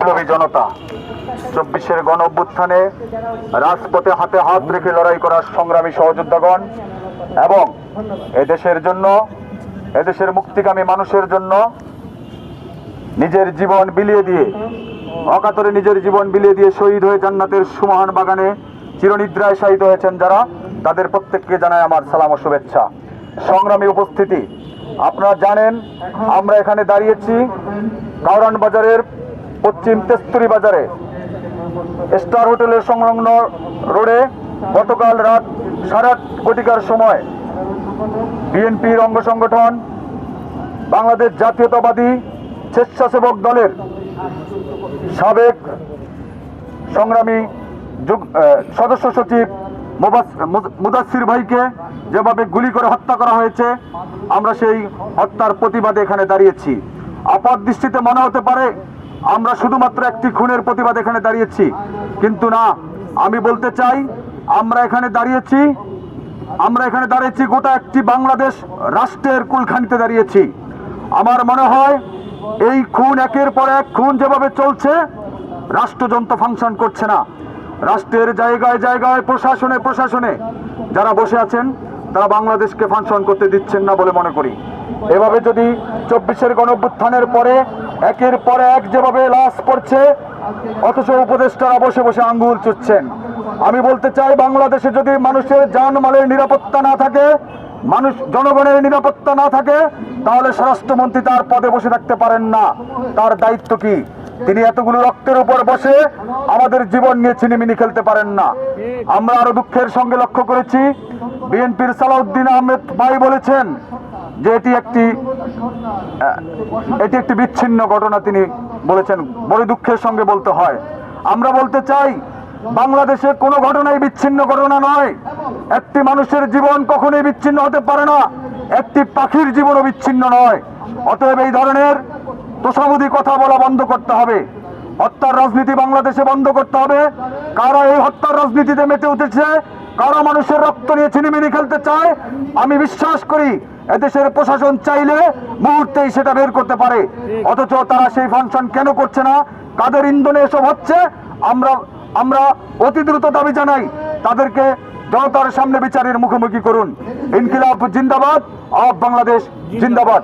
বিপ্লবী জনতা, 24-এর গণ অভ্যুত্থানে রাজপথে হাতে হাত রেখে লড়াই করার সংগ্রামী সহযোদ্ধাগণ এবং এদেশের জন্য, এদেশের মুক্তিকামী মানুষের জন্য নিজের জীবন বিলিয়ে দিয়ে, অকাতরে নিজের জীবন বিলিয়ে দিয়ে শহীদ হয়ে জান্নাতের সুমহান বাগানে চিরনিদ্রায় শায়িত হয়েছেন যারা, তাদের প্রত্যেককে জানাই আমার সালাম ও শুভেচ্ছা। সংগ্রামী উপস্থিতি, আপনারা জানেন আমরা এখানে দাঁড়িয়েছি কাউরান বাজারের পশ্চিম তেস্তুরি বাজারে স্টার হোটেলের সংলগ্ন রোডে গতকাল রাত 8:30 সময় বিএনপির অঙ্গ সংগঠন বাংলাদেশ জাতীয়তাবাদী স্বেচ্ছাসেবক দলের সাবেক সংগ্রামী সদস্য সচিব মুদাসসির ভাইকে যেভাবে গুলি করে হত্যা করা হয়েছে, আমরা সেই হত্যার প্রতিবাদে এখানে দাঁড়িয়েছি। আপাত দৃষ্টিতে মনে হতে পারে আমরা শুধুমাত্র একটি খুনের প্রতিবাদে এখানে দাঁড়িয়েছি, কিন্তু না, আমি বলতে চাই আমরা এখানে দাঁড়িয়েছি গোটা একটি বাংলাদেশ রাষ্ট্রের কুলখানিতে দাঁড়িয়েছি। আমার মনে হয় এই খুন, একের পর এক খুন যেভাবে চলছে, রাষ্ট্রযন্ত্র ফাংশন করছে না। রাষ্ট্রের জায়গায় জায়গায় প্রশাসনে যারা বসে আছেন তারা বাংলাদেশকে ফাংশন করতে দিচ্ছেন না বলে মনে করি। এভাবে যদি 24-এর গণঅভ্যুত্থানের পরে একের পর এক যেভাবে লাশ পড়ছে, অথচ উপদেষ্টারা বসে বসে আঙ্গুল চুষছেন। আমি বলতে চাই, বাংলাদেশে যদি মানুষের জানমালের নিরাপত্তা না থাকে, জনগণের নিরাপত্তা না থাকে, তাহলে স্বরাষ্ট্রমন্ত্রী তার পদে বসে থাকতে পারেন না। তার দায়িত্ব কি? তিনি এতগুলো রক্তের উপর বসে আমাদের জীবন নিয়ে ছিনিমিনি খেলতে পারেন না। আমরা আরো দুঃখের সঙ্গে লক্ষ্য করেছি, বিএনপির সালাউদ্দিন আহমেদ ভাই বলেছেন যে এটি একটি বিচ্ছিন্ন ঘটনা। তিনি বলেছেন, বড় দুঃখের সঙ্গে বলতে হয়। আমরা বলতে চাই, বাংলাদেশে কোনো ঘটনাই বিচ্ছিন্ন ঘটনা নয়। একটি মানুষের জীবন কখনোই বিচ্ছিন্ন হতে পারে না, একটি পাখির জীবনও বিচ্ছিন্ন নয়। অতএব এই ধরনের তোষামোদী কথা বলা বন্ধ করতে হবে। হত্যার রাজনীতি বাংলাদেশে বন্ধ করতে হবে। কারা এই হত্যার রাজনীতিতে মেতে উঠেছে, কারা মানুষের রক্ত নিয়ে ছিনিমিনি খেলতে চায়, আমি বিশ্বাস করি এদেশের প্রশাসন চাইলে মুহূর্তেই সেটা বের করতে পারে। অথচ তারা সেই ফাংশন কেন করছে না? কাদের ইন্ধনে এসব হচ্ছে? আমরা অতি দ্রুত দাবি জানাই, তাদেরকে জনতার সামনে বিচারের মুখোমুখি করুন। ইনকিলাব জিন্দাবাদ, আওয়ামী বাংলাদেশ জিন্দাবাদ।